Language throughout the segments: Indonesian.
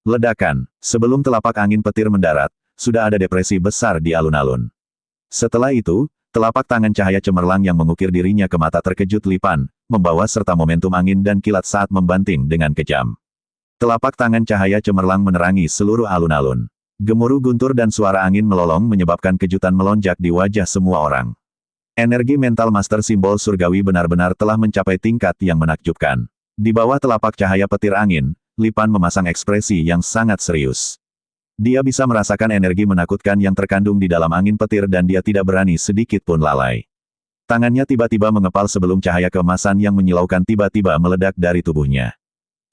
Ledakan. Sebelum telapak angin petir mendarat, sudah ada depresi besar di alun-alun. Setelah itu, telapak tangan cahaya cemerlang yang mengukir dirinya ke mata terkejut Li Pan, membawa serta momentum angin dan kilat saat membanting dengan kejam. Telapak tangan cahaya cemerlang menerangi seluruh alun-alun. Gemuruh guntur dan suara angin melolong menyebabkan kejutan melonjak di wajah semua orang. Energi mental Master Simbol Surgawi benar-benar telah mencapai tingkat yang menakjubkan. Di bawah telapak cahaya petir angin, Li Pan memasang ekspresi yang sangat serius. Dia bisa merasakan energi menakutkan yang terkandung di dalam angin petir dan dia tidak berani sedikit pun lalai. Tangannya tiba-tiba mengepal sebelum cahaya keemasan yang menyilaukan tiba-tiba meledak dari tubuhnya.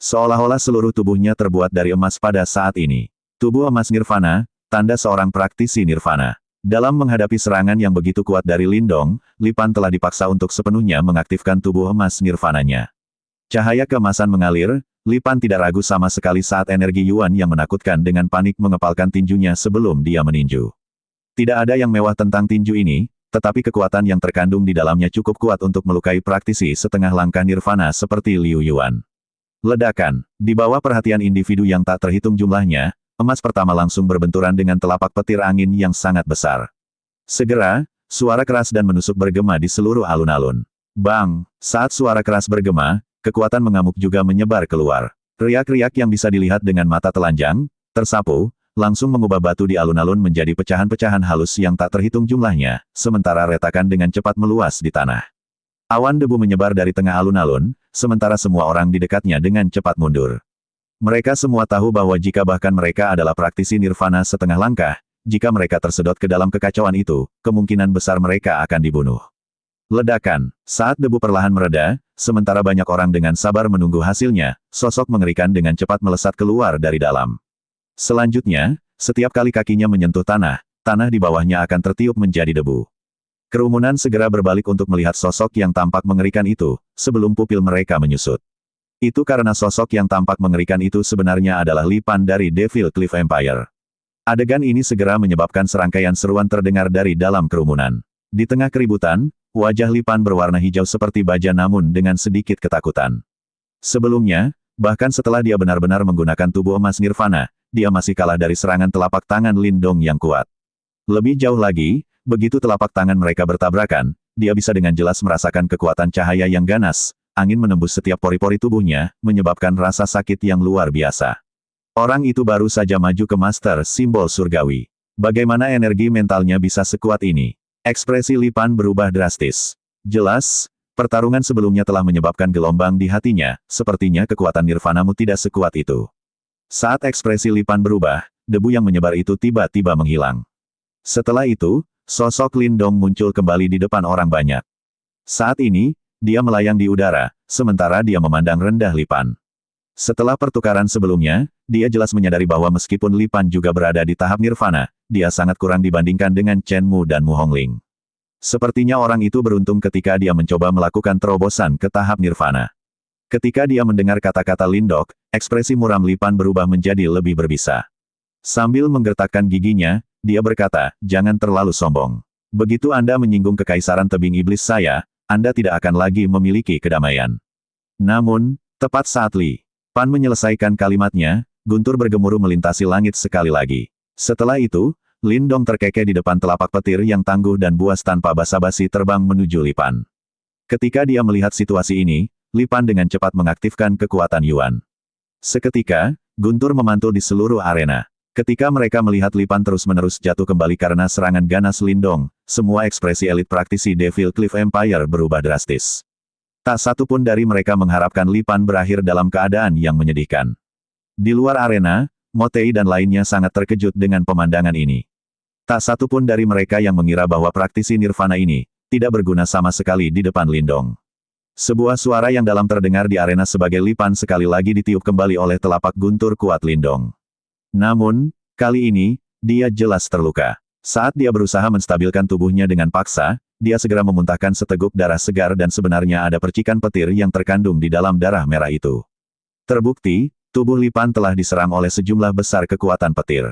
Seolah-olah seluruh tubuhnya terbuat dari emas pada saat ini. Tubuh emas nirvana, tanda seorang praktisi nirvana. Dalam menghadapi serangan yang begitu kuat dari Lindong, Li Pan telah dipaksa untuk sepenuhnya mengaktifkan tubuh emas nirvananya. Cahaya keemasan mengalir, Li Pan tidak ragu sama sekali saat energi Yuan yang menakutkan dengan panik mengepalkan tinjunya sebelum dia meninju. Tidak ada yang mewah tentang tinju ini, tetapi kekuatan yang terkandung di dalamnya cukup kuat untuk melukai praktisi setengah langkah nirvana seperti Liu Yuan. Ledakan. Di bawah perhatian individu yang tak terhitung jumlahnya, emas pertama langsung berbenturan dengan telapak petir angin yang sangat besar. Segera, suara keras dan menusuk bergema di seluruh alun-alun. Bang! Saat suara keras bergema, kekuatan mengamuk juga menyebar keluar. Riak-riak yang bisa dilihat dengan mata telanjang, tersapu, langsung mengubah batu di alun-alun menjadi pecahan-pecahan halus yang tak terhitung jumlahnya, sementara retakan dengan cepat meluas di tanah. Awan debu menyebar dari tengah alun-alun, sementara semua orang di dekatnya dengan cepat mundur. Mereka semua tahu bahwa jika bahkan mereka adalah praktisi nirvana setengah langkah, jika mereka tersedot ke dalam kekacauan itu, kemungkinan besar mereka akan dibunuh. Ledakan. Saat debu perlahan mereda, sementara banyak orang dengan sabar menunggu hasilnya, sosok mengerikan dengan cepat melesat keluar dari dalam. Selanjutnya, setiap kali kakinya menyentuh tanah, tanah di bawahnya akan tertiup menjadi debu. Kerumunan segera berbalik untuk melihat sosok yang tampak mengerikan itu, sebelum pupil mereka menyusut. Itu karena sosok yang tampak mengerikan itu sebenarnya adalah Li Pan dari Devil Cliff Empire. Adegan ini segera menyebabkan serangkaian seruan terdengar dari dalam kerumunan. Di tengah keributan, wajah Li Pan berwarna hijau seperti baja namun dengan sedikit ketakutan. Sebelumnya, bahkan setelah dia benar-benar menggunakan tubuh emas nirvana, dia masih kalah dari serangan telapak tangan Lindong yang kuat. Lebih jauh lagi, begitu telapak tangan mereka bertabrakan, dia bisa dengan jelas merasakan kekuatan cahaya yang ganas, angin menembus setiap pori-pori tubuhnya, menyebabkan rasa sakit yang luar biasa. Orang itu baru saja maju ke Master Simbol Surgawi. Bagaimana energi mentalnya bisa sekuat ini? Ekspresi Li Pan berubah drastis. Jelas, pertarungan sebelumnya telah menyebabkan gelombang di hatinya, sepertinya kekuatan nirvanamu tidak sekuat itu. Saat ekspresi Li Pan berubah, debu yang menyebar itu tiba-tiba menghilang. Setelah itu, sosok Lindong muncul kembali di depan orang banyak. Saat ini, dia melayang di udara, sementara dia memandang rendah Li Pan. Setelah pertukaran sebelumnya, dia jelas menyadari bahwa meskipun Li Pan juga berada di tahap nirvana, dia sangat kurang dibandingkan dengan Chen Mu dan Mu Hongling. Sepertinya orang itu beruntung ketika dia mencoba melakukan terobosan ke tahap nirvana. Ketika dia mendengar kata-kata Lindong, ekspresi muram Li Pan berubah menjadi lebih berbisa. Sambil menggertakkan giginya, dia berkata, "Jangan terlalu sombong. Begitu Anda menyinggung kekaisaran tebing iblis saya, Anda tidak akan lagi memiliki kedamaian." Namun, tepat saat Li Pan menyelesaikan kalimatnya, guntur bergemuruh melintasi langit sekali lagi. Setelah itu, Lindong terkekeh di depan telapak petir yang tangguh dan buas tanpa basa-basi terbang menuju Li Pan. Ketika dia melihat situasi ini, Li Pan dengan cepat mengaktifkan kekuatan Yuan. Seketika, guntur memantul di seluruh arena. Ketika mereka melihat Li Pan terus-menerus jatuh kembali karena serangan ganas Lindong, semua ekspresi elit praktisi Devil Cliff Empire berubah drastis. Tak satu pun dari mereka mengharapkan Li Pan berakhir dalam keadaan yang menyedihkan. Di luar arena, Mo Tei dan lainnya sangat terkejut dengan pemandangan ini. Tak satu pun dari mereka yang mengira bahwa praktisi nirvana ini tidak berguna sama sekali di depan Lindong. Sebuah suara yang dalam terdengar di arena sebagai Li Pan sekali lagi ditiup kembali oleh telapak guntur kuat Lindong. Namun, kali ini, dia jelas terluka. Saat dia berusaha menstabilkan tubuhnya dengan paksa, dia segera memuntahkan seteguk darah segar dan sebenarnya ada percikan petir yang terkandung di dalam darah merah itu. Terbukti, tubuh Li Pan telah diserang oleh sejumlah besar kekuatan petir.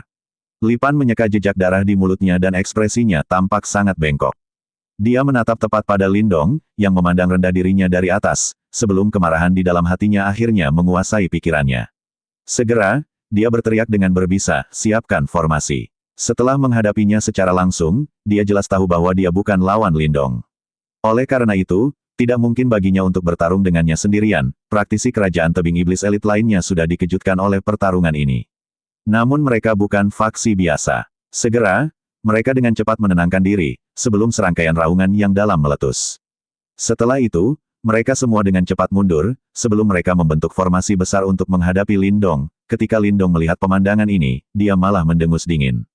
Li Pan menyeka jejak darah di mulutnya dan ekspresinya tampak sangat bengkok. Dia menatap tepat pada Lindong, yang memandang rendah dirinya dari atas, sebelum kemarahan di dalam hatinya akhirnya menguasai pikirannya. Segera, dia berteriak dengan berbisa, siapkan formasi. Setelah menghadapinya secara langsung, dia jelas tahu bahwa dia bukan lawan Lindong. Oleh karena itu, tidak mungkin baginya untuk bertarung dengannya sendirian. Praktisi kerajaan tebing iblis elit lainnya sudah dikejutkan oleh pertarungan ini. Namun mereka bukan faksi biasa. Segera, mereka dengan cepat menenangkan diri, sebelum serangkaian raungan yang dalam meletus. Setelah itu, mereka semua dengan cepat mundur, sebelum mereka membentuk formasi besar untuk menghadapi Lindong. Ketika Lindong melihat pemandangan ini, dia malah mendengus dingin.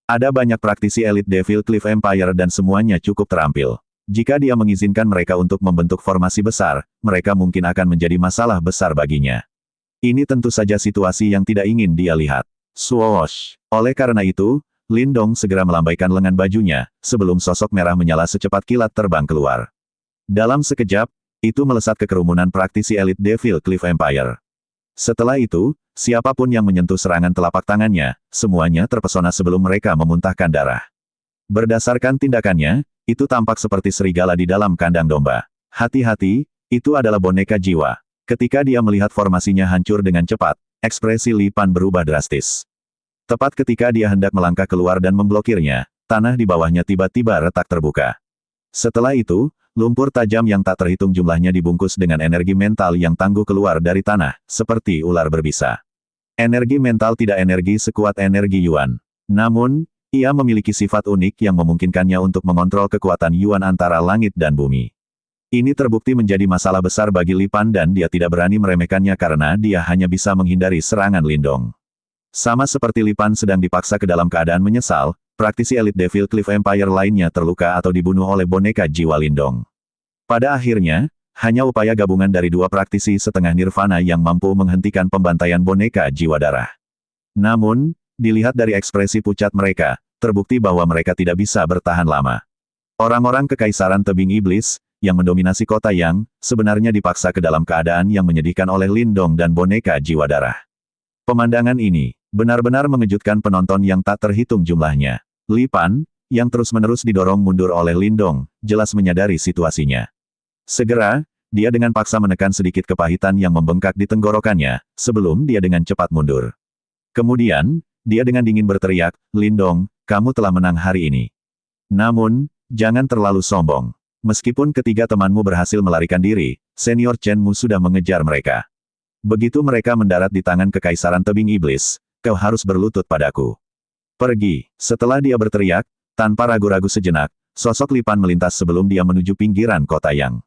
Ada banyak praktisi elit Devil Cliff Empire dan semuanya cukup terampil. Jika dia mengizinkan mereka untuk membentuk formasi besar, mereka mungkin akan menjadi masalah besar baginya. Ini tentu saja situasi yang tidak ingin dia lihat. Swoosh! Oleh karena itu, Lindong segera melambaikan lengan bajunya, sebelum sosok merah menyala secepat kilat terbang keluar. Dalam sekejap, itu melesat ke kerumunan praktisi elit Devil Cliff Empire. Setelah itu, siapapun yang menyentuh serangan telapak tangannya, semuanya terpesona sebelum mereka memuntahkan darah. Berdasarkan tindakannya, itu tampak seperti serigala di dalam kandang domba. Hati-hati, itu adalah boneka jiwa. Ketika dia melihat formasinya hancur dengan cepat, ekspresi Li Pan berubah drastis. Tepat ketika dia hendak melangkah keluar dan memblokirnya, tanah di bawahnya tiba-tiba retak terbuka. Setelah itu, lumpur tajam yang tak terhitung jumlahnya dibungkus dengan energi mental yang tangguh keluar dari tanah, seperti ular berbisa. Energi mental tidak energi sekuat energi Yuan. Namun, ia memiliki sifat unik yang memungkinkannya untuk mengontrol kekuatan Yuan antara langit dan bumi. Ini terbukti menjadi masalah besar bagi Li Pan dan dia tidak berani meremehkannya karena dia hanya bisa menghindari serangan Lindong. Sama seperti Li Pan sedang dipaksa ke dalam keadaan menyesal, praktisi elit Devil Cliff Empire lainnya terluka atau dibunuh oleh boneka jiwa Lindong. Pada akhirnya, hanya upaya gabungan dari dua praktisi setengah nirvana yang mampu menghentikan pembantaian boneka jiwa darah. Namun, dilihat dari ekspresi pucat mereka, terbukti bahwa mereka tidak bisa bertahan lama. Orang-orang kekaisaran tebing iblis, yang mendominasi kota Yang, sebenarnya dipaksa ke dalam keadaan yang menyedihkan oleh Lindong dan boneka jiwa darah. Pemandangan ini, benar-benar mengejutkan penonton yang tak terhitung jumlahnya. Li Pan, yang terus-menerus didorong mundur oleh Lindong, jelas menyadari situasinya. Segera, dia dengan paksa menekan sedikit kepahitan yang membengkak di tenggorokannya, sebelum dia dengan cepat mundur. Kemudian, dia dengan dingin berteriak, Lindong, kamu telah menang hari ini. Namun, jangan terlalu sombong. Meskipun ketiga temanmu berhasil melarikan diri, senior Chen Mu sudah mengejar mereka. Begitu mereka mendarat di tangan kekaisaran tebing iblis, kau harus berlutut padaku. Pergi. Setelah dia berteriak, tanpa ragu-ragu sejenak, sosok Li Pan melintas sebelum dia menuju pinggiran kota Yang.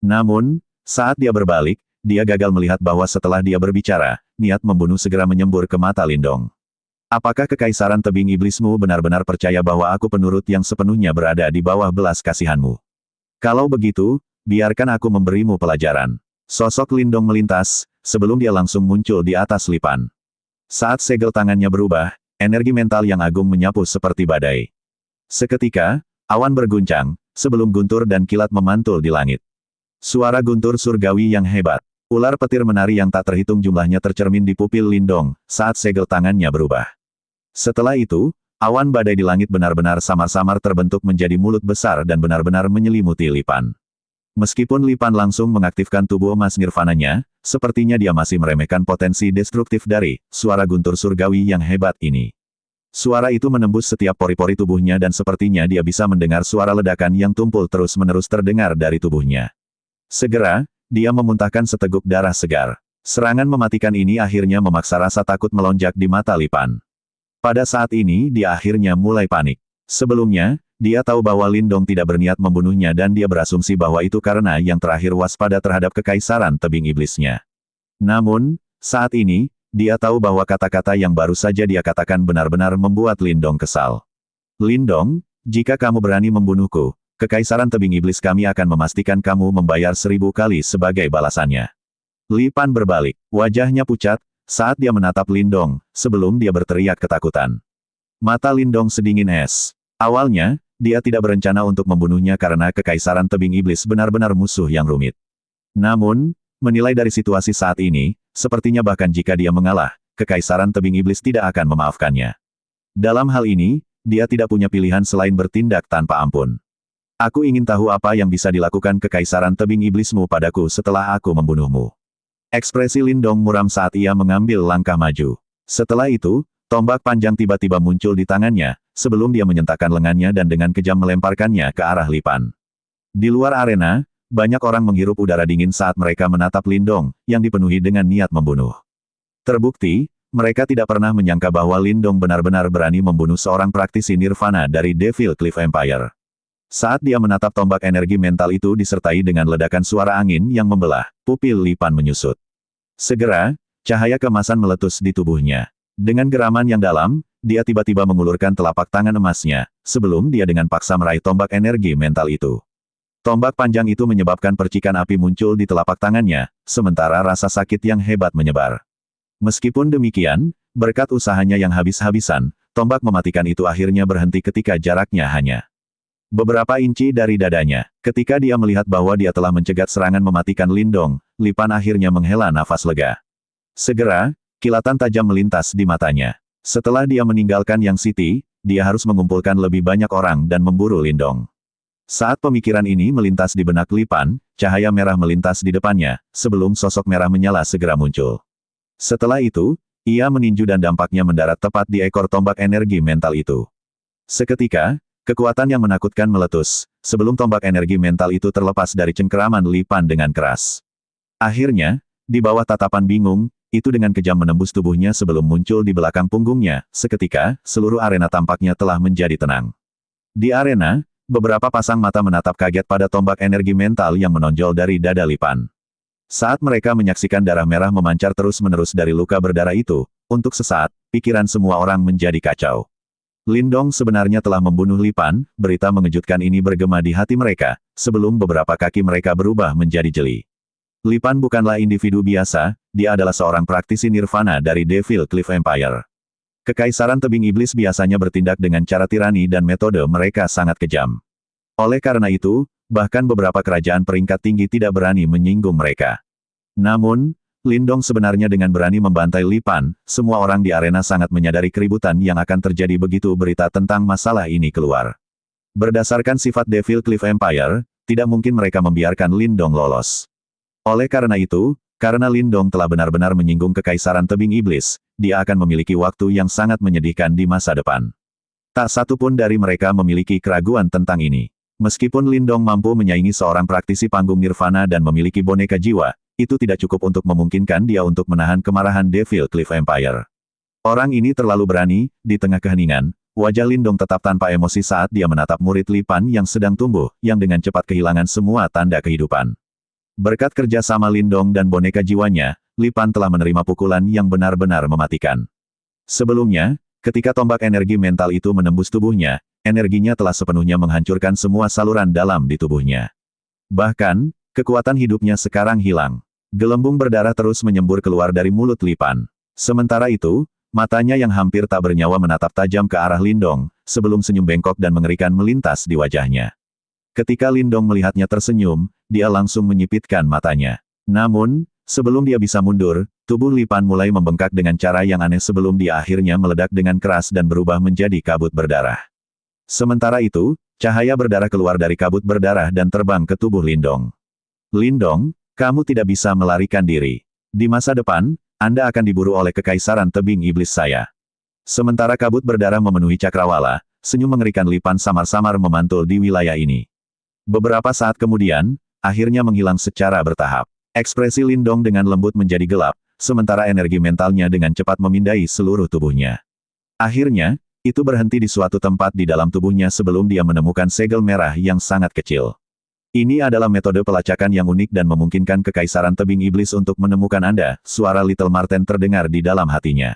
Namun, saat dia berbalik, dia gagal melihat bahwa setelah dia berbicara, niat membunuh segera menyembur ke mata Lindong. Apakah kekaisaran tebing iblismu benar-benar percaya bahwa aku penurut yang sepenuhnya berada di bawah belas kasihanmu? Kalau begitu, biarkan aku memberimu pelajaran. Sosok Lindong melintas, sebelum dia langsung muncul di atas Li Pan. Saat segel tangannya berubah, energi mental yang agung menyapu seperti badai. Seketika, awan berguncang, sebelum guntur dan kilat memantul di langit. Suara guntur surgawi yang hebat. Ular petir menari yang tak terhitung jumlahnya tercermin di pupil Lindong, saat segel tangannya berubah. Setelah itu, awan badai di langit benar-benar samar-samar terbentuk menjadi mulut besar dan benar-benar menyelimuti Li Pan. Meskipun Li Pan langsung mengaktifkan tubuh emas nirvananya, sepertinya dia masih meremehkan potensi destruktif dari suara guntur surgawi yang hebat ini. Suara itu menembus setiap pori-pori tubuhnya dan sepertinya dia bisa mendengar suara ledakan yang tumpul terus-menerus terdengar dari tubuhnya. Segera, dia memuntahkan seteguk darah segar. Serangan mematikan ini akhirnya memaksa rasa takut melonjak di mata Li Pan. Pada saat ini dia akhirnya mulai panik. Sebelumnya, dia tahu bahwa Lindong tidak berniat membunuhnya dan dia berasumsi bahwa itu karena yang terakhir waspada terhadap kekaisaran tebing iblisnya. Namun, saat ini, dia tahu bahwa kata-kata yang baru saja dia katakan benar-benar membuat Lindong kesal. Lindong, jika kamu berani membunuhku, kekaisaran tebing iblis kami akan memastikan kamu membayar 1000 kali sebagai balasannya. Li Pan berbalik, wajahnya pucat, saat dia menatap Lindong, sebelum dia berteriak ketakutan. Mata Lindong sedingin es. Awalnya, dia tidak berencana untuk membunuhnya karena kekaisaran tebing iblis benar-benar musuh yang rumit. Namun, menilai dari situasi saat ini, sepertinya bahkan jika dia mengalah, kekaisaran tebing iblis tidak akan memaafkannya. Dalam hal ini, dia tidak punya pilihan selain bertindak tanpa ampun. Aku ingin tahu apa yang bisa dilakukan kekaisaran tebing iblismu padaku setelah aku membunuhmu. Ekspresi Lindong muram saat ia mengambil langkah maju. Setelah itu, tombak panjang tiba-tiba muncul di tangannya, sebelum dia menyentakkan lengannya dan dengan kejam melemparkannya ke arah Li Pan. Di luar arena, banyak orang menghirup udara dingin saat mereka menatap Lindong, yang dipenuhi dengan niat membunuh. Terbukti, mereka tidak pernah menyangka bahwa Lindong benar-benar berani membunuh seorang praktisi nirvana dari Devil Cliff Empire. Saat dia menatap tombak energi mental itu disertai dengan ledakan suara angin yang membelah, pupil Li Pan menyusut. Segera, cahaya kemasan meletus di tubuhnya. Dengan geraman yang dalam, dia tiba-tiba mengulurkan telapak tangan emasnya, sebelum dia dengan paksa meraih tombak energi mental itu. Tombak panjang itu menyebabkan percikan api muncul di telapak tangannya, sementara rasa sakit yang hebat menyebar. Meskipun demikian, berkat usahanya yang habis-habisan, tombak mematikan itu akhirnya berhenti ketika jaraknya hanya beberapa inci dari dadanya. Ketika dia melihat bahwa dia telah mencegat serangan mematikan Lindong, Li Pan akhirnya menghela nafas lega. Segera, kilatan tajam melintas di matanya. Setelah dia meninggalkan Yang City, dia harus mengumpulkan lebih banyak orang dan memburu Lindong. Saat pemikiran ini melintas di benak Li Pan, cahaya merah melintas di depannya, sebelum sosok merah menyala segera muncul. Setelah itu, ia meninju dan dampaknya mendarat tepat di ekor tombak energi mental itu. Seketika, kekuatan yang menakutkan meletus, sebelum tombak energi mental itu terlepas dari cengkeraman Li Pan dengan keras. Akhirnya, di bawah tatapan bingung, itu dengan kejam menembus tubuhnya sebelum muncul di belakang punggungnya, seketika, seluruh arena tampaknya telah menjadi tenang. Di arena, beberapa pasang mata menatap kaget pada tombak energi mental yang menonjol dari dada Li Pan. Saat mereka menyaksikan darah merah memancar terus-menerus dari luka berdarah itu, untuk sesaat, pikiran semua orang menjadi kacau. Lindong sebenarnya telah membunuh Li Pan, berita mengejutkan ini bergema di hati mereka, sebelum beberapa kaki mereka berubah menjadi jeli. Li Pan bukanlah individu biasa, dia adalah seorang praktisi nirvana dari Devil Cliff Empire. Kekaisaran tebing iblis biasanya bertindak dengan cara tirani dan metode mereka sangat kejam. Oleh karena itu, bahkan beberapa kerajaan peringkat tinggi tidak berani menyinggung mereka. Namun, Lindong sebenarnya dengan berani membantai Li Pan, semua orang di arena sangat menyadari keributan yang akan terjadi begitu berita tentang masalah ini keluar. Berdasarkan sifat Devil Cliff Empire, tidak mungkin mereka membiarkan Lindong lolos. Oleh karena itu, karena Lindong telah benar-benar menyinggung kekaisaran tebing iblis, dia akan memiliki waktu yang sangat menyedihkan di masa depan. Tak satu pun dari mereka memiliki keraguan tentang ini. Meskipun Lindong mampu menyaingi seorang praktisi panggung nirvana dan memiliki boneka jiwa, itu tidak cukup untuk memungkinkan dia untuk menahan kemarahan Devil Cliff Empire. Orang ini terlalu berani, di tengah keheningan, wajah Lindong tetap tanpa emosi saat dia menatap murid Li Pan yang sedang tumbuh, yang dengan cepat kehilangan semua tanda kehidupan. Berkat kerja sama Lindong dan boneka jiwanya, Li Pan telah menerima pukulan yang benar-benar mematikan. Sebelumnya, ketika tombak energi mental itu menembus tubuhnya, energinya telah sepenuhnya menghancurkan semua saluran dalam di tubuhnya. Bahkan, kekuatan hidupnya sekarang hilang. Gelembung berdarah terus menyembur keluar dari mulut Li Pan. Sementara itu, matanya yang hampir tak bernyawa menatap tajam ke arah Lindong, sebelum senyum bengkok dan mengerikan melintas di wajahnya. Ketika Lindong melihatnya tersenyum, dia langsung menyipitkan matanya. Namun, sebelum dia bisa mundur, tubuh Li Pan mulai membengkak dengan cara yang aneh sebelum dia akhirnya meledak dengan keras dan berubah menjadi kabut berdarah. Sementara itu, cahaya berdarah keluar dari kabut berdarah dan terbang ke tubuh Lindong. Lindong, kamu tidak bisa melarikan diri. Di masa depan, Anda akan diburu oleh kekaisaran tebing iblis saya. Sementara kabut berdarah memenuhi cakrawala, senyum mengerikan Li Pan samar-samar memantul di wilayah ini. Beberapa saat kemudian, akhirnya menghilang secara bertahap. Ekspresi Lindong dengan lembut menjadi gelap, sementara energi mentalnya dengan cepat memindai seluruh tubuhnya. Akhirnya, itu berhenti di suatu tempat di dalam tubuhnya sebelum dia menemukan segel merah yang sangat kecil. Ini adalah metode pelacakan yang unik dan memungkinkan kekaisaran tebing iblis untuk menemukan Anda, suara Little Marten terdengar di dalam hatinya.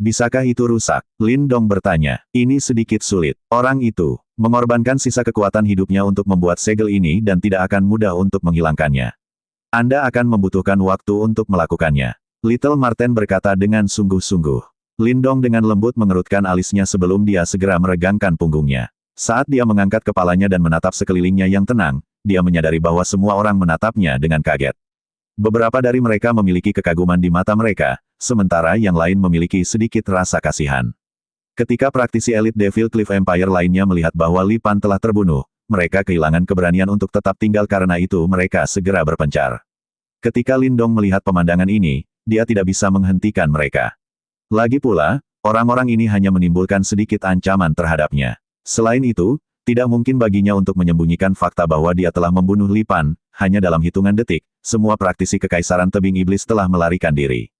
Bisakah itu rusak? Lindong bertanya. Ini sedikit sulit. Orang itu mengorbankan sisa kekuatan hidupnya untuk membuat segel ini dan tidak akan mudah untuk menghilangkannya. Anda akan membutuhkan waktu untuk melakukannya. Little Marten berkata dengan sungguh-sungguh. Lindong dengan lembut mengerutkan alisnya sebelum dia segera meregangkan punggungnya. Saat dia mengangkat kepalanya dan menatap sekelilingnya yang tenang, dia menyadari bahwa semua orang menatapnya dengan kaget. Beberapa dari mereka memiliki kekaguman di mata mereka, sementara yang lain memiliki sedikit rasa kasihan. Ketika praktisi elit Devil Cliff Empire lainnya melihat bahwa Li Pan telah terbunuh, mereka kehilangan keberanian untuk tetap tinggal karena itu mereka segera berpencar. Ketika Lindong melihat pemandangan ini, dia tidak bisa menghentikan mereka. Lagi pula, orang-orang ini hanya menimbulkan sedikit ancaman terhadapnya. Selain itu, tidak mungkin baginya untuk menyembunyikan fakta bahwa dia telah membunuh Li Pan. Hanya dalam hitungan detik, semua praktisi Kekaisaran Tebing Iblis telah melarikan diri.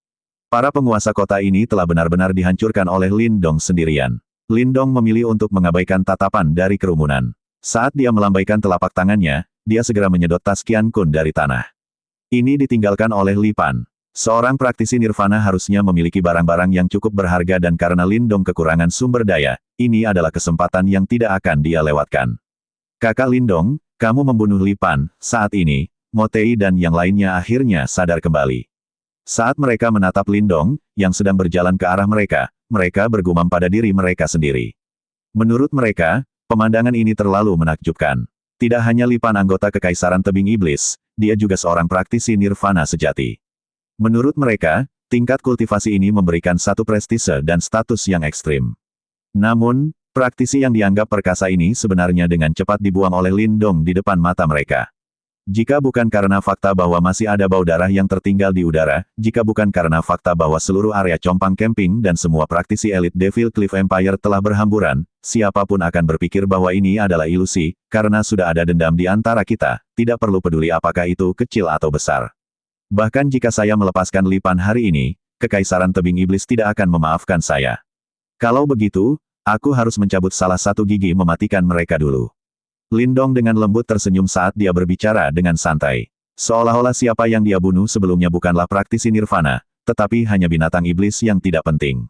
Para penguasa kota ini telah benar-benar dihancurkan oleh Lin Dong sendirian. Lin Dong memilih untuk mengabaikan tatapan dari kerumunan. Saat dia melambaikan telapak tangannya, dia segera menyedot tas Qian Kun dari tanah. Ini ditinggalkan oleh Li Pan. Seorang praktisi nirvana harusnya memiliki barang-barang yang cukup berharga dan karena Lin Dong kekurangan sumber daya, ini adalah kesempatan yang tidak akan dia lewatkan. Kakak Lin Dong, kamu membunuh Li Pan. Saat ini, Mo Tei dan yang lainnya akhirnya sadar kembali. Saat mereka menatap Lin Dong, yang sedang berjalan ke arah mereka, mereka bergumam pada diri mereka sendiri. Menurut mereka, pemandangan ini terlalu menakjubkan. Tidak hanya Li Pan anggota Kekaisaran Tebing Iblis, dia juga seorang praktisi nirvana sejati. Menurut mereka, tingkat kultivasi ini memberikan satu prestise dan status yang ekstrim. Namun, praktisi yang dianggap perkasa ini sebenarnya dengan cepat dibuang oleh Lin Dong di depan mata mereka. Jika bukan karena fakta bahwa masih ada bau darah yang tertinggal di udara, jika bukan karena fakta bahwa seluruh area compang camping dan semua praktisi elit Devil Cliff Empire telah berhamburan, siapapun akan berpikir bahwa ini adalah ilusi, karena sudah ada dendam di antara kita, tidak perlu peduli apakah itu kecil atau besar. Bahkan jika saya melepaskan Li Pan hari ini, Kekaisaran Tebing Iblis tidak akan memaafkan saya. Kalau begitu, aku harus mencabut salah satu gigi mematikan mereka dulu. Lin Dong dengan lembut tersenyum saat dia berbicara dengan santai. Seolah-olah siapa yang dia bunuh sebelumnya bukanlah praktisi nirvana, tetapi hanya binatang iblis yang tidak penting.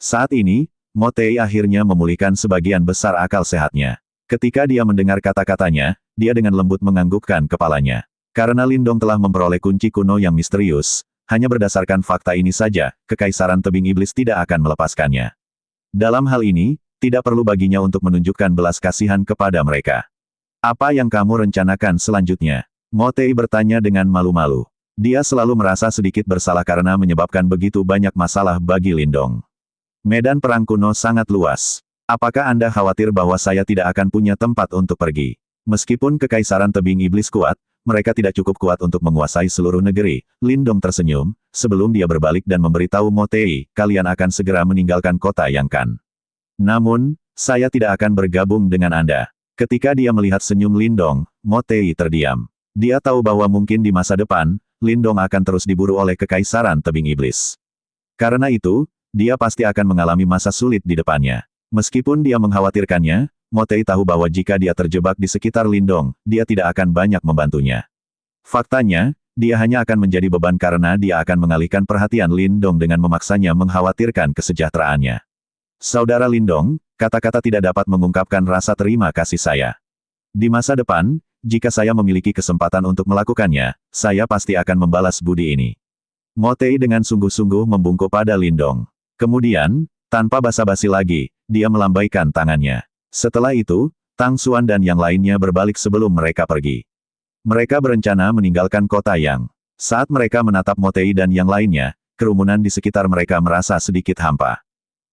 Saat ini, Mo Tei akhirnya memulihkan sebagian besar akal sehatnya. Ketika dia mendengar kata-katanya, dia dengan lembut menganggukkan kepalanya. Karena Lin Dong telah memperoleh kunci kuno yang misterius, hanya berdasarkan fakta ini saja, Kekaisaran Tebing Iblis tidak akan melepaskannya. Dalam hal ini, tidak perlu baginya untuk menunjukkan belas kasihan kepada mereka. Apa yang kamu rencanakan selanjutnya? Mo Tei bertanya dengan malu-malu. Dia selalu merasa sedikit bersalah karena menyebabkan begitu banyak masalah bagi Lin Dong. Medan perang kuno sangat luas. Apakah Anda khawatir bahwa saya tidak akan punya tempat untuk pergi? Meskipun Kekaisaran Tebing Iblis kuat, mereka tidak cukup kuat untuk menguasai seluruh negeri. Lin Dong tersenyum, sebelum dia berbalik dan memberitahu Mo Tei, kalian akan segera meninggalkan kota Yang Kan. Namun, saya tidak akan bergabung dengan Anda. Ketika dia melihat senyum Lin Dong, Mo Tei terdiam. Dia tahu bahwa mungkin di masa depan, Lin Dong akan terus diburu oleh Kekaisaran Tebing Iblis. Karena itu, dia pasti akan mengalami masa sulit di depannya. Meskipun dia mengkhawatirkannya, Mo Tei tahu bahwa jika dia terjebak di sekitar Lin Dong, dia tidak akan banyak membantunya. Faktanya, dia hanya akan menjadi beban karena dia akan mengalihkan perhatian Lin Dong dengan memaksanya mengkhawatirkan kesejahteraannya. Saudara Lin Dong, kata-kata tidak dapat mengungkapkan rasa terima kasih saya. Di masa depan, jika saya memiliki kesempatan untuk melakukannya, saya pasti akan membalas budi ini. Mo Tei dengan sungguh-sungguh membungkuk pada Lin Dong. Kemudian, tanpa basa-basi lagi, dia melambaikan tangannya. Setelah itu, Tang Xuan dan yang lainnya berbalik sebelum mereka pergi. Mereka berencana meninggalkan kota Yang. Saat mereka menatap Mo Tei dan yang lainnya, kerumunan di sekitar mereka merasa sedikit hampa.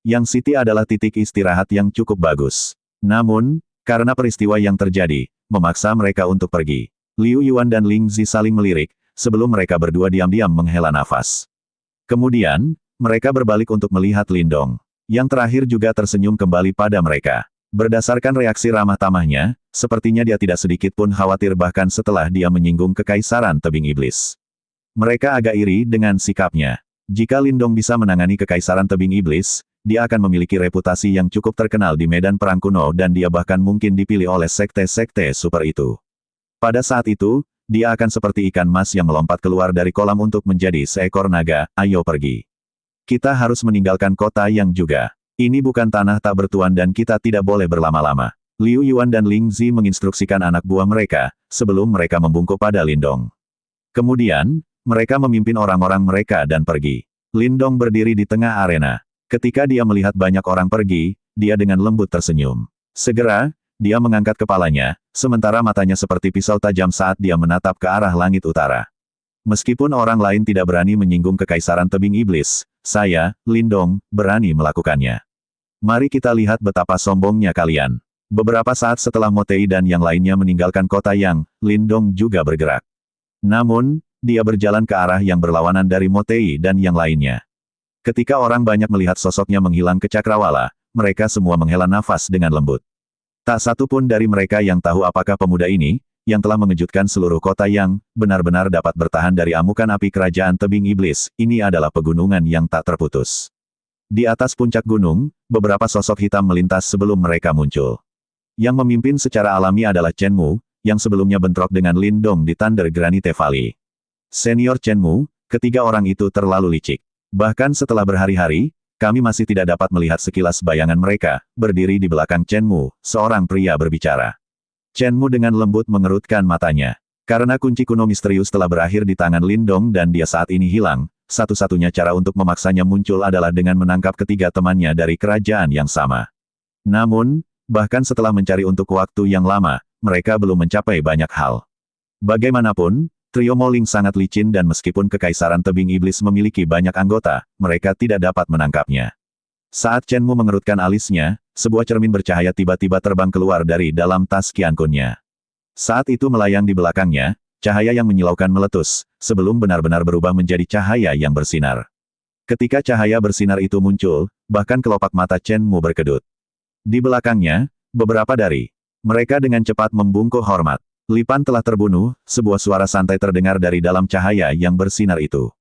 Yang City adalah titik istirahat yang cukup bagus. Namun, karena peristiwa yang terjadi, memaksa mereka untuk pergi. Liu Yuan dan Ling Zi saling melirik, sebelum mereka berdua diam-diam menghela nafas. Kemudian, mereka berbalik untuk melihat Lin Dong. Yang terakhir juga tersenyum kembali pada mereka. Berdasarkan reaksi ramah tamahnya, sepertinya dia tidak sedikit pun khawatir bahkan setelah dia menyinggung Kekaisaran Tebing Iblis. Mereka agak iri dengan sikapnya. Jika Lin Dong bisa menangani Kekaisaran Tebing Iblis, dia akan memiliki reputasi yang cukup terkenal di medan perang kuno dan dia bahkan mungkin dipilih oleh sekte-sekte super itu. Pada saat itu, dia akan seperti ikan mas yang melompat keluar dari kolam untuk menjadi seekor naga. Ayo pergi. Kita harus meninggalkan kota Yang juga. Ini bukan tanah tak bertuan dan kita tidak boleh berlama-lama. Liu Yuan dan Ling Zi menginstruksikan anak buah mereka, sebelum mereka membungkuk pada Lin Dong. Kemudian, mereka memimpin orang-orang mereka dan pergi. Lin Dong berdiri di tengah arena. Ketika dia melihat banyak orang pergi, dia dengan lembut tersenyum. Segera, dia mengangkat kepalanya, sementara matanya seperti pisau tajam saat dia menatap ke arah langit utara. Meskipun orang lain tidak berani menyinggung Kekaisaran Tebing Iblis, saya, Lin Dong, berani melakukannya. Mari kita lihat betapa sombongnya kalian. Beberapa saat setelah Mo Tei dan yang lainnya meninggalkan kota Yang, Lin Dong juga bergerak. Namun, dia berjalan ke arah yang berlawanan dari Mo Tei dan yang lainnya. Ketika orang banyak melihat sosoknya menghilang ke cakrawala, mereka semua menghela nafas dengan lembut. Tak satu pun dari mereka yang tahu apakah pemuda ini, yang telah mengejutkan seluruh kota yang benar-benar dapat bertahan dari amukan api kerajaan tebing iblis, ini adalah pegunungan yang tak terputus. Di atas puncak gunung, beberapa sosok hitam melintas sebelum mereka muncul. Yang memimpin secara alami adalah Chen Mu, yang sebelumnya bentrok dengan Lin Dong di Thunder Granite Valley. Senior Chen Mu, ketiga orang itu terlalu licik. Bahkan setelah berhari-hari, kami masih tidak dapat melihat sekilas bayangan mereka, berdiri di belakang Chen Mu, seorang pria berbicara. Chen Mu dengan lembut mengerutkan matanya. Karena kunci kuno misterius telah berakhir di tangan Lin Dong dan dia saat ini hilang, satu-satunya cara untuk memaksanya muncul adalah dengan menangkap ketiga temannya dari kerajaan yang sama. Namun, bahkan setelah mencari untuk waktu yang lama, mereka belum mencapai banyak hal. Bagaimanapun, trio Moling sangat licin dan meskipun Kekaisaran Tebing Iblis memiliki banyak anggota, mereka tidak dapat menangkapnya. Saat Chen Mu mengerutkan alisnya, sebuah cermin bercahaya tiba-tiba terbang keluar dari dalam tas Qiankun-nya. Saat itu melayang di belakangnya, cahaya yang menyilaukan meletus, sebelum benar-benar berubah menjadi cahaya yang bersinar. Ketika cahaya bersinar itu muncul, bahkan kelopak mata Chen Mu berkedut. Di belakangnya, beberapa dari mereka dengan cepat membungkuk hormat. Lipan telah terbunuh, sebuah suara santai terdengar dari dalam cahaya yang bersinar itu.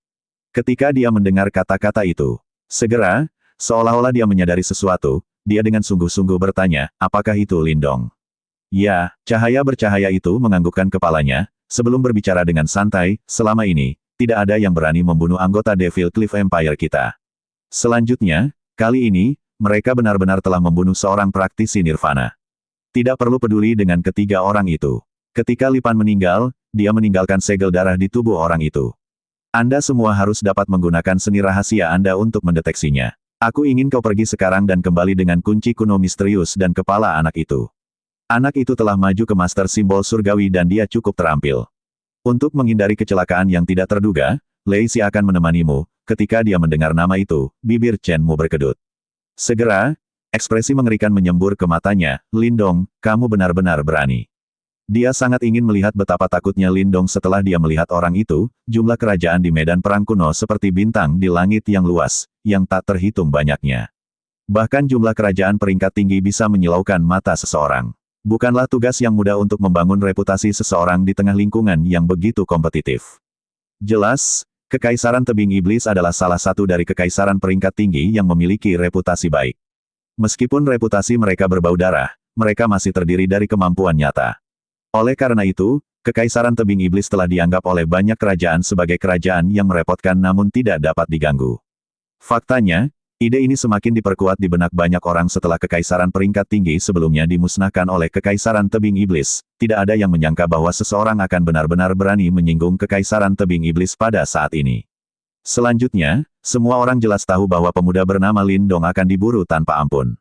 Ketika dia mendengar kata-kata itu, segera, seolah-olah dia menyadari sesuatu, dia dengan sungguh-sungguh bertanya, apakah itu Lin Dong? Ya, cahaya bercahaya itu menganggukkan kepalanya, sebelum berbicara dengan santai, selama ini, tidak ada yang berani membunuh anggota Devil Cliff Empire kita. Selanjutnya, kali ini, mereka benar-benar telah membunuh seorang praktisi nirvana. Tidak perlu peduli dengan ketiga orang itu. Ketika Lipan meninggal, dia meninggalkan segel darah di tubuh orang itu. Anda semua harus dapat menggunakan seni rahasia Anda untuk mendeteksinya. Aku ingin kau pergi sekarang dan kembali dengan kunci kuno misterius dan kepala anak itu. Anak itu telah maju ke Master Simbol Surgawi dan dia cukup terampil. Untuk menghindari kecelakaan yang tidak terduga, Lei Xi akan menemanimu. Ketika dia mendengar nama itu, bibir Chen Mu berkedut. Segera, ekspresi mengerikan menyembur ke matanya, Lin Dong, kamu benar-benar berani. Dia sangat ingin melihat betapa takutnya Lin Dong setelah dia melihat orang itu, jumlah kerajaan di medan perang kuno seperti bintang di langit yang luas, yang tak terhitung banyaknya. Bahkan jumlah kerajaan peringkat tinggi bisa menyilaukan mata seseorang. Bukanlah tugas yang mudah untuk membangun reputasi seseorang di tengah lingkungan yang begitu kompetitif. Jelas, Kekaisaran Tebing Iblis adalah salah satu dari kekaisaran peringkat tinggi yang memiliki reputasi baik. Meskipun reputasi mereka berbau darah, mereka masih terdiri dari kemampuan nyata. Oleh karena itu, Kekaisaran Tebing Iblis telah dianggap oleh banyak kerajaan sebagai kerajaan yang merepotkan namun tidak dapat diganggu. Faktanya, ide ini semakin diperkuat di benak banyak orang setelah kekaisaran peringkat tinggi sebelumnya dimusnahkan oleh Kekaisaran Tebing Iblis. Tidak ada yang menyangka bahwa seseorang akan benar-benar berani menyinggung Kekaisaran Tebing Iblis pada saat ini. Selanjutnya, semua orang jelas tahu bahwa pemuda bernama Lin Dong akan diburu tanpa ampun.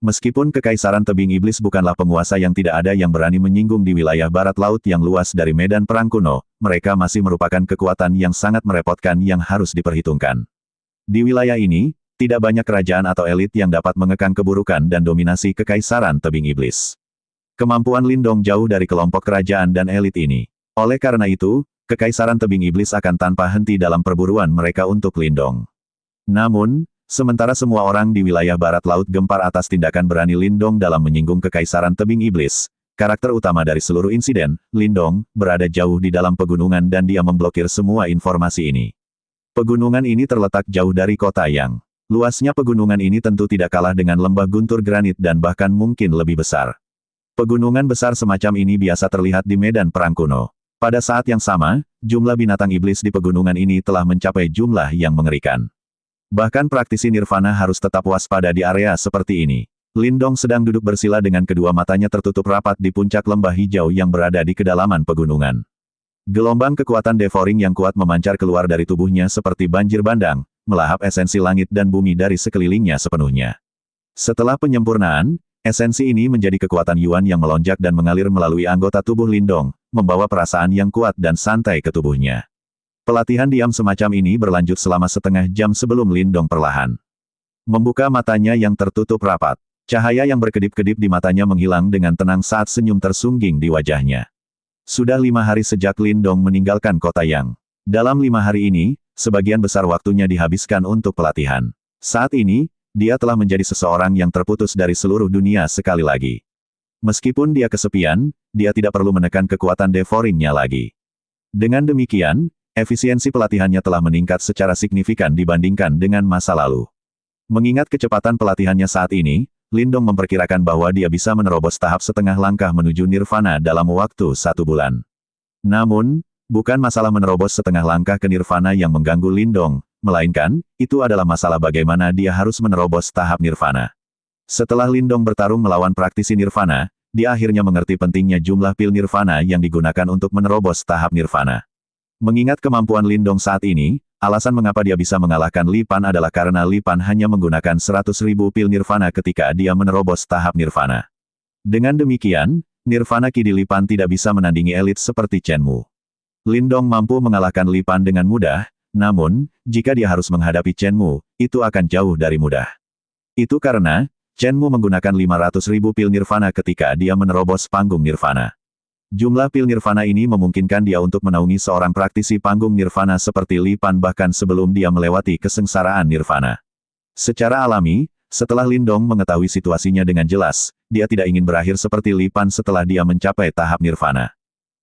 Meskipun Kekaisaran Tebing Iblis bukanlah penguasa yang tidak ada yang berani menyinggung di wilayah barat laut yang luas dari medan perang kuno, mereka masih merupakan kekuatan yang sangat merepotkan yang harus diperhitungkan. Di wilayah ini, tidak banyak kerajaan atau elit yang dapat mengekang keburukan dan dominasi Kekaisaran Tebing Iblis. Kemampuan Lin Dong jauh dari kelompok kerajaan dan elit ini. Oleh karena itu, Kekaisaran Tebing Iblis akan tanpa henti dalam perburuan mereka untuk Lin Dong. Namun, sementara semua orang di wilayah barat laut gempar atas tindakan berani Lin Dong dalam menyinggung Kekaisaran Tebing Iblis, karakter utama dari seluruh insiden, Lin Dong, berada jauh di dalam pegunungan dan dia memblokir semua informasi ini. Pegunungan ini terletak jauh dari kota yang luasnya. Pegunungan ini tentu tidak kalah dengan lembah guntur granit dan bahkan mungkin lebih besar. Pegunungan besar semacam ini biasa terlihat di medan perang kuno. Pada saat yang sama, jumlah binatang iblis di pegunungan ini telah mencapai jumlah yang mengerikan. Bahkan praktisi nirvana harus tetap waspada di area seperti ini. Lin Dong sedang duduk bersila dengan kedua matanya tertutup rapat di puncak lembah hijau yang berada di kedalaman pegunungan. Gelombang kekuatan devouring yang kuat memancar keluar dari tubuhnya seperti banjir bandang, melahap esensi langit dan bumi dari sekelilingnya sepenuhnya. Setelah penyempurnaan, esensi ini menjadi kekuatan Yuan yang melonjak dan mengalir melalui anggota tubuh Lin Dong, membawa perasaan yang kuat dan santai ke tubuhnya. Pelatihan diam semacam ini berlanjut selama setengah jam sebelum Lin Dong perlahan membuka matanya yang tertutup rapat. Cahaya yang berkedip-kedip di matanya menghilang dengan tenang saat senyum tersungging di wajahnya. Sudah 5 hari sejak Lin Dong meninggalkan kota Yang. Dalam 5 hari ini, sebagian besar waktunya dihabiskan untuk pelatihan. Saat ini, dia telah menjadi seseorang yang terputus dari seluruh dunia sekali lagi. Meskipun dia kesepian, dia tidak perlu menekan kekuatan devouring-nya lagi. Dengan demikian, efisiensi pelatihannya telah meningkat secara signifikan dibandingkan dengan masa lalu. Mengingat kecepatan pelatihannya saat ini, Lindong memperkirakan bahwa dia bisa menerobos tahap setengah langkah menuju nirvana dalam waktu 1 bulan. Namun, bukan masalah menerobos setengah langkah ke nirvana yang mengganggu Lindong, melainkan, itu adalah masalah bagaimana dia harus menerobos tahap nirvana. Setelah Lindong bertarung melawan praktisi nirvana, dia akhirnya mengerti pentingnya jumlah pil nirvana yang digunakan untuk menerobos tahap nirvana. Mengingat kemampuan Lindong saat ini, alasan mengapa dia bisa mengalahkan Li Pan adalah karena Li Pan hanya menggunakan 100.000 pil nirvana ketika dia menerobos tahap nirvana. Dengan demikian, nirvana Ki di Li Pan tidak bisa menandingi elit seperti Chen Mu. Lindong mampu mengalahkan Li Pan dengan mudah, namun, jika dia harus menghadapi Chen Mu, itu akan jauh dari mudah. Itu karena, Chen Mu menggunakan 500.000 pil nirvana ketika dia menerobos panggung nirvana. Jumlah pil nirvana ini memungkinkan dia untuk menaungi seorang praktisi panggung nirvana seperti Li Pan bahkan sebelum dia melewati kesengsaraan nirvana. Secara alami, setelah Lindong mengetahui situasinya dengan jelas, dia tidak ingin berakhir seperti Li Pan setelah dia mencapai tahap nirvana.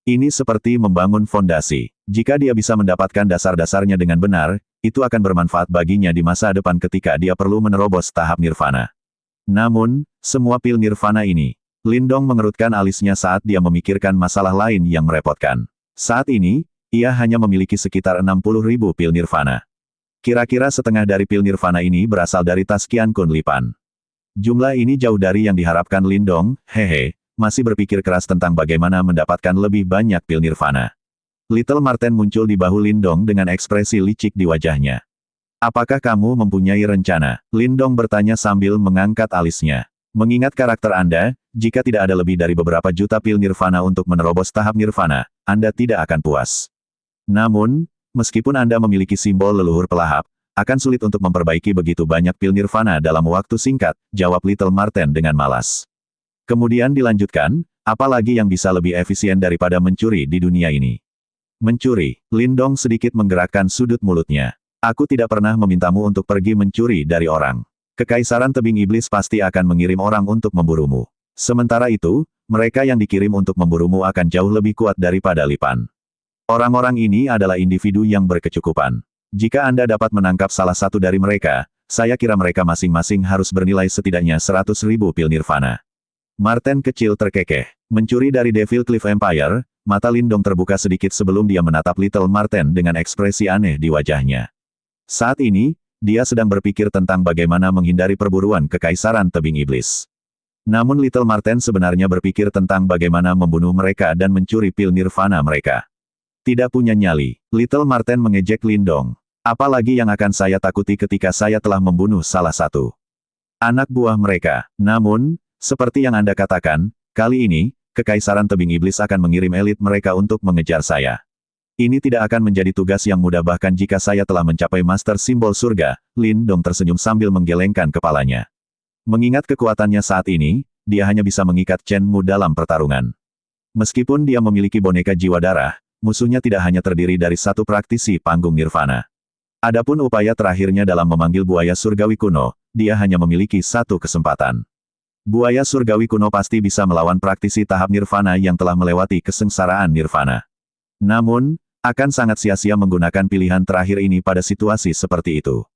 Ini seperti membangun fondasi. Jika dia bisa mendapatkan dasar-dasarnya dengan benar, itu akan bermanfaat baginya di masa depan ketika dia perlu menerobos tahap nirvana. Namun, semua pil nirvana ini, Lindong mengerutkan alisnya saat dia memikirkan masalah lain yang merepotkan. Saat ini, ia hanya memiliki sekitar 60.000 pil nirvana. Kira-kira setengah dari pil nirvana ini berasal dari tas Qian Kun Li Pan. Jumlah ini jauh dari yang diharapkan Lindong, masih berpikir keras tentang bagaimana mendapatkan lebih banyak pil nirvana. Little Marten muncul di bahu Lindong dengan ekspresi licik di wajahnya. Apakah kamu mempunyai rencana? Lindong bertanya sambil mengangkat alisnya. Mengingat karakter Anda, jika tidak ada lebih dari beberapa juta pil nirvana untuk menerobos tahap nirvana, Anda tidak akan puas. Namun, meskipun Anda memiliki simbol leluhur pelahap, akan sulit untuk memperbaiki begitu banyak pil nirvana dalam waktu singkat, jawab Little Marten dengan malas. Kemudian dilanjutkan, apalagi yang bisa lebih efisien daripada mencuri di dunia ini? Mencuri. Lindong sedikit menggerakkan sudut mulutnya. Aku tidak pernah memintamu untuk pergi mencuri dari orang. Kekaisaran Tebing Iblis pasti akan mengirim orang untuk memburumu. Sementara itu, mereka yang dikirim untuk memburumu akan jauh lebih kuat daripada Li Pan. Orang-orang ini adalah individu yang berkecukupan. Jika Anda dapat menangkap salah satu dari mereka, saya kira mereka masing-masing harus bernilai setidaknya 100.000 pil nirvana. Marten kecil terkekeh. Mencuri dari Devil Cliff Empire, mata Lindong terbuka sedikit sebelum dia menatap Little Marten dengan ekspresi aneh di wajahnya. Saat ini, dia sedang berpikir tentang bagaimana menghindari perburuan Kekaisaran Tebing Iblis. Namun Little Marten sebenarnya berpikir tentang bagaimana membunuh mereka dan mencuri pil nirvana mereka. Tidak punya nyali, Little Marten mengejek Lindong. Apalagi yang akan saya takuti ketika saya telah membunuh salah satu anak buah mereka. Namun, seperti yang Anda katakan, kali ini, Kekaisaran Tebing Iblis akan mengirim elit mereka untuk mengejar saya. Ini tidak akan menjadi tugas yang mudah bahkan jika saya telah mencapai Master Simbol Surga. Lindong tersenyum sambil menggelengkan kepalanya. Mengingat kekuatannya saat ini, dia hanya bisa mengikat Chen Mu dalam pertarungan. Meskipun dia memiliki boneka jiwa darah, musuhnya tidak hanya terdiri dari satu praktisi panggung nirvana. Adapun upaya terakhirnya dalam memanggil buaya surgawi kuno, dia hanya memiliki satu kesempatan. Buaya surgawi kuno pasti bisa melawan praktisi tahap nirvana yang telah melewati kesengsaraan nirvana. Namun, akan sangat sia-sia menggunakan pilihan terakhir ini pada situasi seperti itu.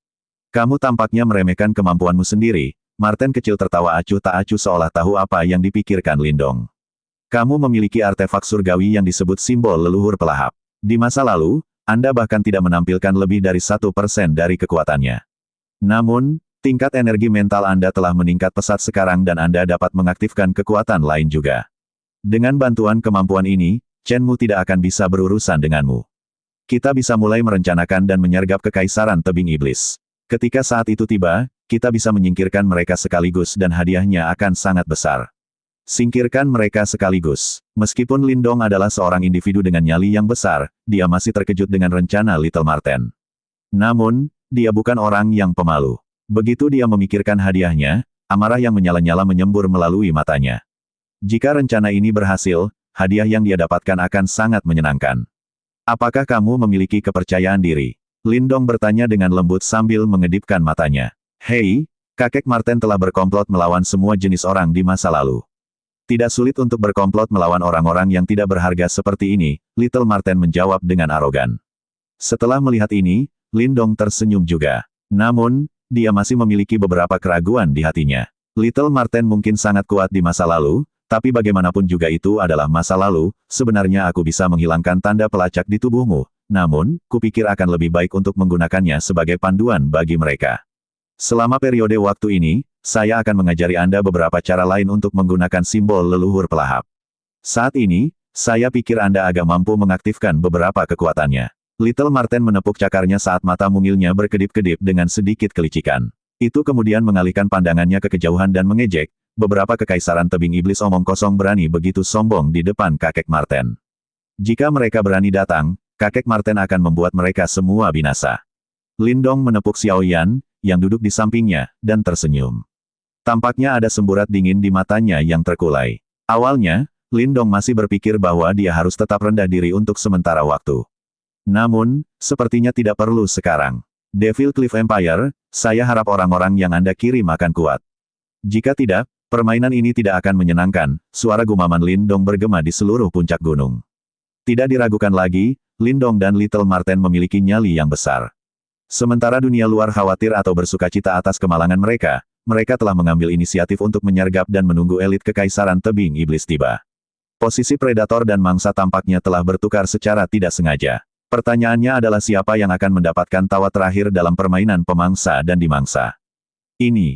Kamu tampaknya meremehkan kemampuanmu sendiri. Marten kecil tertawa acuh tak acuh seolah tahu apa yang dipikirkan Lindong. Kamu memiliki artefak surgawi yang disebut simbol leluhur pelahap. Di masa lalu, Anda bahkan tidak menampilkan lebih dari 1% dari kekuatannya. Namun, tingkat energi mental Anda telah meningkat pesat sekarang dan Anda dapat mengaktifkan kekuatan lain juga. Dengan bantuan kemampuan ini, Chen Mu tidak akan bisa berurusan denganmu. Kita bisa mulai merencanakan dan menyergap Kekaisaran Tebing Iblis. Ketika saat itu tiba, kita bisa menyingkirkan mereka sekaligus dan hadiahnya akan sangat besar. Singkirkan mereka sekaligus. Meskipun Lindong adalah seorang individu dengan nyali yang besar, dia masih terkejut dengan rencana Little Marten. Namun, dia bukan orang yang pemalu. Begitu dia memikirkan hadiahnya, amarah yang menyala-nyala menyembur melalui matanya. Jika rencana ini berhasil, hadiah yang dia dapatkan akan sangat menyenangkan. Apakah kamu memiliki kepercayaan diri? Lindong bertanya dengan lembut sambil mengedipkan matanya. Hei, kakek Marten telah berkomplot melawan semua jenis orang di masa lalu. Tidak sulit untuk berkomplot melawan orang-orang yang tidak berharga seperti ini, Little Marten menjawab dengan arogan. Setelah melihat ini, Lindong tersenyum juga. Namun, dia masih memiliki beberapa keraguan di hatinya. Little Marten mungkin sangat kuat di masa lalu, tapi bagaimanapun juga itu adalah masa lalu, sebenarnya aku bisa menghilangkan tanda pelacak di tubuhmu. Namun, kupikir akan lebih baik untuk menggunakannya sebagai panduan bagi mereka. Selama periode waktu ini, saya akan mengajari Anda beberapa cara lain untuk menggunakan simbol leluhur pelahap. Saat ini, saya pikir Anda agak mampu mengaktifkan beberapa kekuatannya. Little Marten menepuk cakarnya saat mata mungilnya berkedip-kedip dengan sedikit kelicikan. Itu kemudian mengalihkan pandangannya ke kejauhan dan mengejek, beberapa kekaisaran tebing iblis omong kosong berani begitu sombong di depan kakek Marten. Jika mereka berani datang, kakek Marten akan membuat mereka semua binasa. Lindong menepuk Xiao Yan, yang duduk di sampingnya, dan tersenyum. Tampaknya ada semburat dingin di matanya yang terkulai. Awalnya, Lindong masih berpikir bahwa dia harus tetap rendah diri untuk sementara waktu. Namun, sepertinya tidak perlu sekarang. Devil Cliff Empire, saya harap orang-orang yang Anda kirim akan kuat. Jika tidak, permainan ini tidak akan menyenangkan, suara gumaman Lindong bergema di seluruh puncak gunung. Tidak diragukan lagi, Lindong dan Little Marten memiliki nyali yang besar. Sementara dunia luar khawatir atau bersukacita atas kemalangan mereka, mereka telah mengambil inisiatif untuk menyergap dan menunggu elit kekaisaran tebing iblis tiba. Posisi predator dan mangsa tampaknya telah bertukar secara tidak sengaja. Pertanyaannya adalah siapa yang akan mendapatkan tawa terakhir dalam permainan pemangsa dan dimangsa. Ini